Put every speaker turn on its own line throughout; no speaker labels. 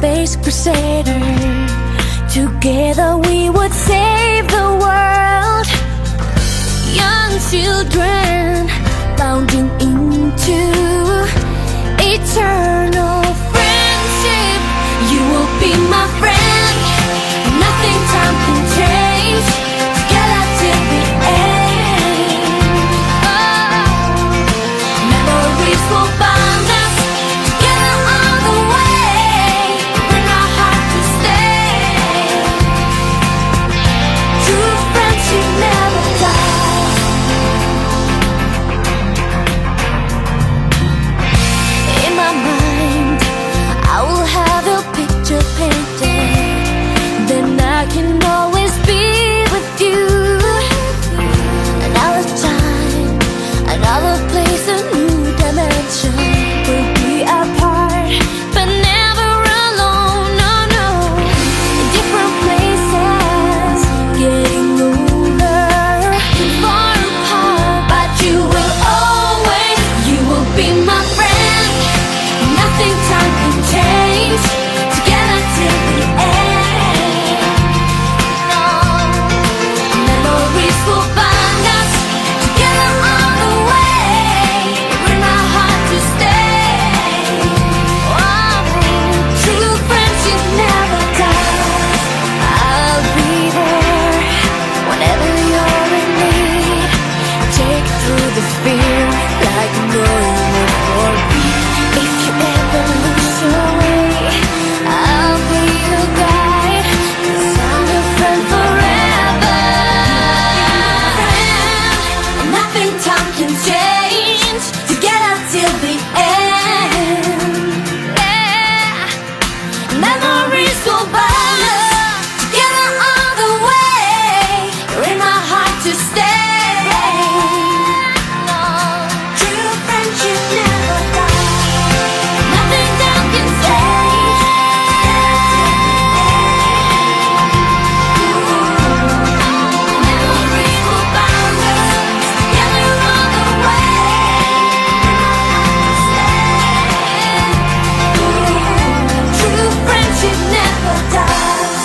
space crusader. Together we would save the world. Young children bounding into eternal friendship. You will be my friend. Nothing time can change. Together till the end. Memories will bind us together all the way. Bring our heart to stay. True friendship never dies. In my mind, I will have your picture painted. Then I can always be with you. Another time, another place, a new dimension. We'll be apart, but never alone. No, no. In different places, getting older, far apart. But you will always, you will be my friend. Nothing time can change. Together till the end. No. Memories will bind us together all the way. Bring my heart to stay. Oh, true friendship never dies. I'll be there whenever you're in need. Take through the fear like no one for me. If you ever lose your way, I'll be your guide. 'Cause I'm your friend forever. And nothing time can change. Together till the end. Yeah. Memories will bind us together all the way. You're in my heart to stay. No. True friendship never dies. Nothing time can change. Memories will bind us together all the way. True friendship never dies.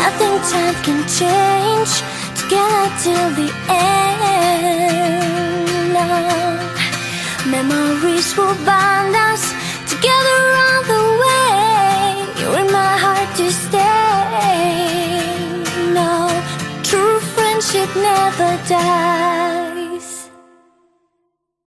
Nothing time can change. Together till the end. No. Memories will bind us together all the way. You're in my heart to stay. No, true friendship never dies.